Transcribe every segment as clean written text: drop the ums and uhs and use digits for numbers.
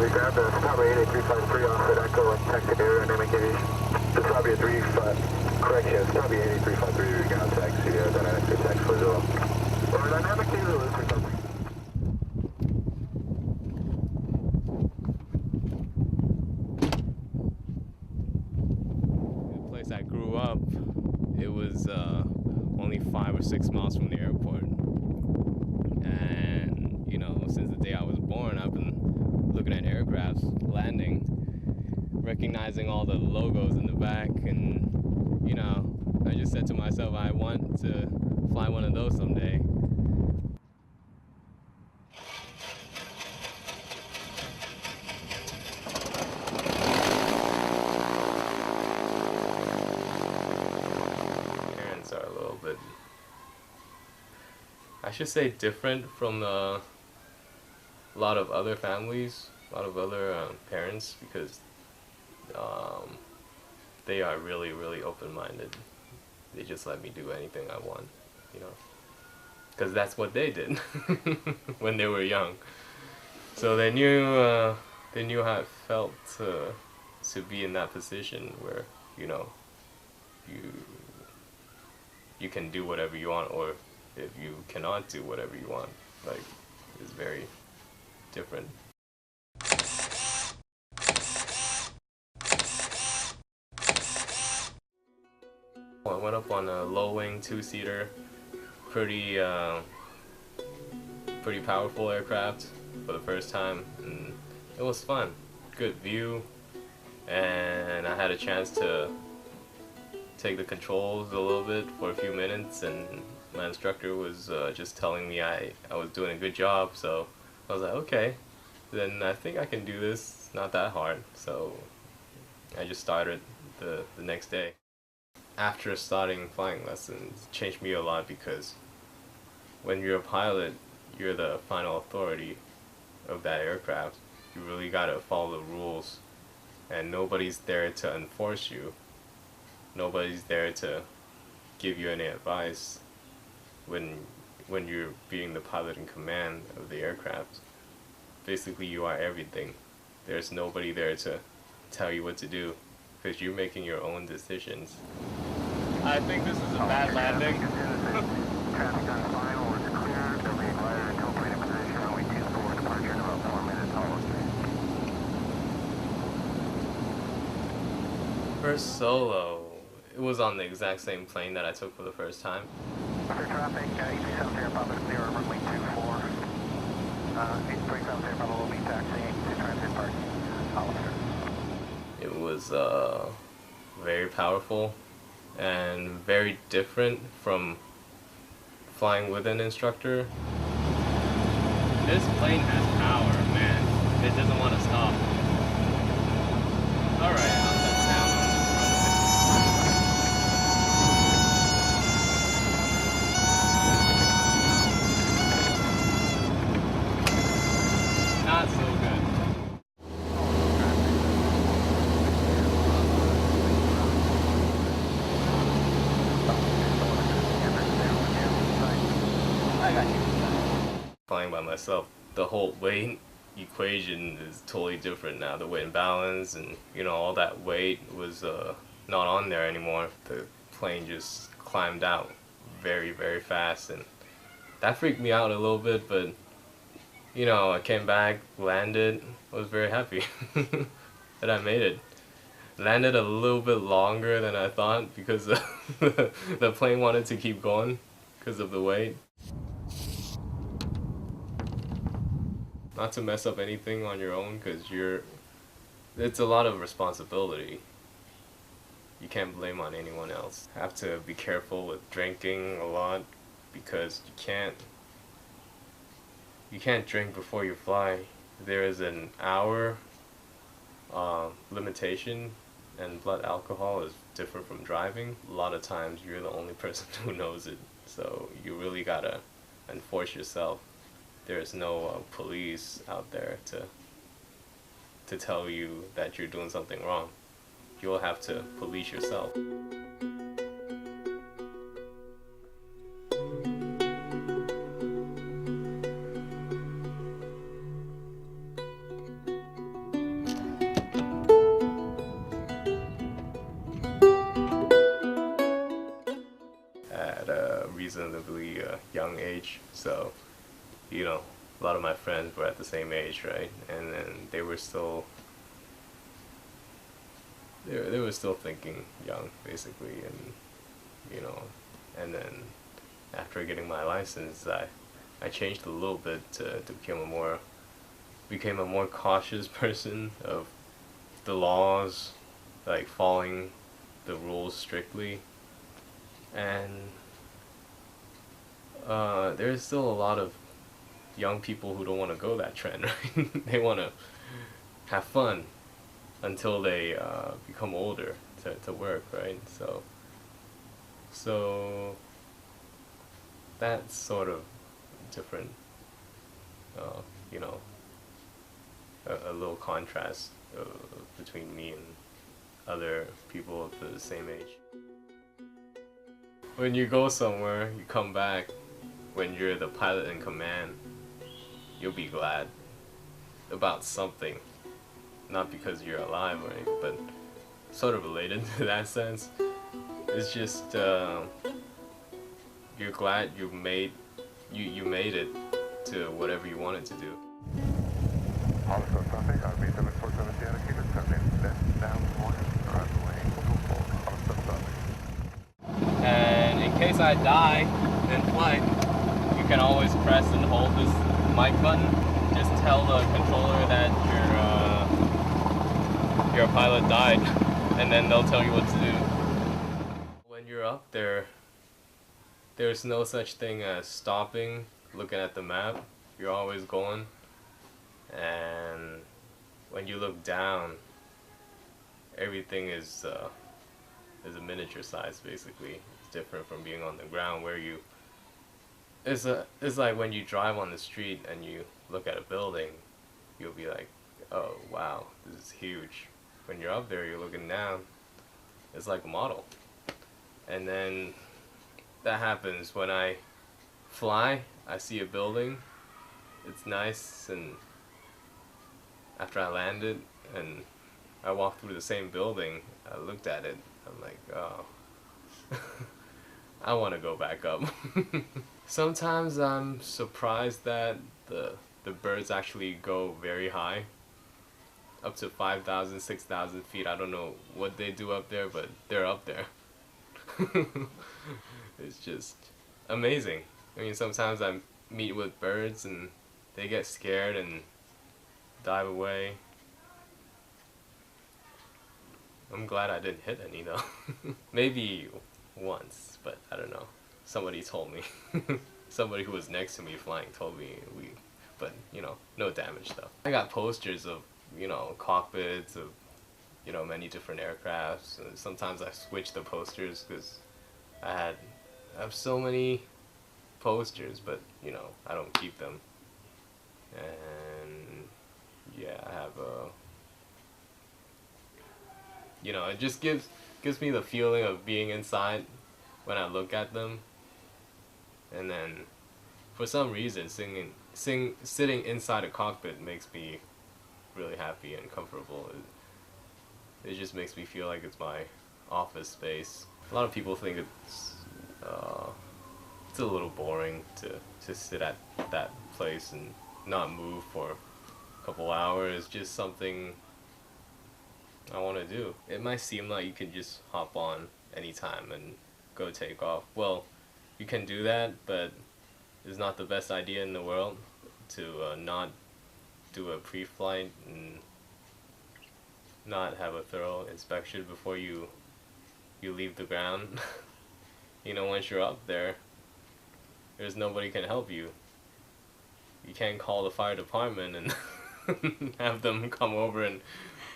we grabbed the Strawberry 8353 off at Echo and texted aerodynamic aviation. It's probably a 3, correction, it's probably 8353 we got taxi, aerodynamic for text for zero. Aerodynamic diesel is for something. The place I grew up, it was only 5 or 6 miles from the airport. And, you know, since the day I was born, I've been looking at aircrafts landing, recognizing all the logos in the back, and, you know, I just said to myself, I want to fly one of those someday. Parents are a little bit, I should say, different from a lot of other families, a lot of other parents, because they are really, really open-minded. They just let me do anything I want, you know, because that's what they did when they were young. So they knew how it felt to be in that position where, you know, you can do whatever you want, or if you cannot do whatever you want. Like, it's very different. I went up on a low-wing 2-seater, pretty powerful aircraft for the first time, and it was fun. Good view, and I had a chance to take the controls a little bit for a few minutes, and my instructor was just telling me I was doing a good job, so I was like, okay, then I think I can do this. It's not that hard. So I just started the next day. After starting flying lessons, it changed me a lot, because when you're a pilot, you're the final authority of that aircraft. You really gotta follow the rules, and nobody's there to enforce you. Nobody's there to give you any advice when you're being the pilot in command of the aircraft. Basically, you are everything. There's nobody there to tell you what to do, because you're making your own decisions. I think this is a bad landing. Traffic on final is clear. They'll be glider until plane in position. Runway 24, departure in about 4 minutes. All First solo, it was on the exact same plane that I took for the first time. for traffic, Easy South Air Papa clear, runway 24. 83 South Air Papa will be taxiing to transit parking. Hollister. It was very powerful and very different from flying with an instructor. This plane has power, man. It doesn't want to stop. Alright, how's that sound on this runway? Not so good. I got you. Flying by myself, the whole weight equation is totally different now. The weight and balance, and you know, all that weight was not on there anymore. The plane just climbed out very, very fast, and that freaked me out a little bit, but you know, I came back, landed, I was very happy that I made it. Landed a little bit longer than I thought, because the plane wanted to keep going because of the weight. Not to mess up anything on your own, because it's a lot of responsibility. You can't blame on anyone else. Have to be careful with drinking a lot, because you can't drink before you fly. There is an hour limitation, and blood alcohol is different from driving. A lot of times you're the only person who knows it, so you really gotta enforce yourself. There's no police out there to tell you that you're doing something wrong. You'll have to police yourself. age, so you know, a lot of my friends were at the same age, right? And then they were still thinking young, basically, and you know, and then after getting my license, I changed a little bit to became a more cautious person of the laws, like following the rules strictly, and there's still a lot of young people who don't want to go that trend, right? They want to have fun until they become older to work, right? So that's sort of different, you know, a little contrast between me and other people of the same age. When you go somewhere, you come back, when you're the pilot in command, you'll be glad about something. Not because you're alive or anything, but sort of related to that sense. It's just you're glad you made it to whatever you wanted to do. Also, traffic, m4v Sierra Kilo, turning left downwind, runway 24, also traffic. And in case I die in flight, you can always press and hold this mic button. Just tell the controller that your pilot died, and then they'll tell you what to do. When you're up there, there's no such thing as stopping, looking at the map. You're always going. And when you look down, everything is a miniature size, basically. It's different from being on the ground where it's like when you drive on the street and you look at a building, you'll be like, oh wow, this is huge. When you're up there, you're looking down, it's like a model. And then that happens when I fly. I see a building, it's nice, and after I landed and I walked through the same building, I looked at it, I'm like, oh, I want to go back up. Sometimes I'm surprised that the birds actually go very high, up to 5,000, 6,000 feet. I don't know what they do up there, but they're up there. It's just amazing. I mean, sometimes I meet with birds and they get scared and dive away. I'm glad I didn't hit any though. Maybe once, but I don't know. Somebody told me. Somebody who was next to me flying told me but you know, no damage though. I got posters of, you know, cockpits of, you know, many different aircrafts. And sometimes I switch the posters because I have so many posters, but you know, I don't keep them. And yeah, I have you know, it just gives me the feeling of being inside when I look at them. And then for some reason sitting inside a cockpit makes me really happy and comfortable. It just makes me feel like it's my office space. A lot of people think it's a little boring to sit at that place and not move for a couple hours. Just something I want to do. It might seem like you can just hop on anytime and go take off. Well, you can do that, but it's not the best idea in the world to not do a pre-flight and not have a thorough inspection before you leave the ground. You know, once you're up there, there's nobody can help you. You can't call the fire department and have them come over and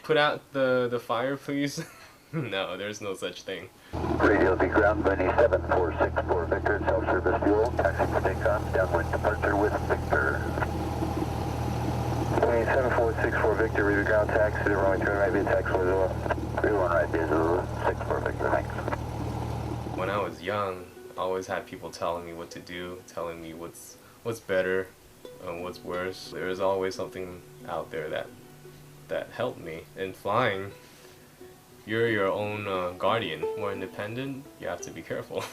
put out the fire, please. No, there's no such thing. Radio B ground, Bunny 7464 Victor, self-service fuel, taxi for takeoff, downwind departure with Victor. Bunny 7464 Victor, read ground taxi, the runway 2 right, be taxi for Zulu. 31 right, be Zulu, 64 Victor, thanks. When I was young, I always had people telling me what to do, telling me what's better and what's worse. There was always something out there that helped me. In flying, you're your own guardian. More independent, you have to be careful.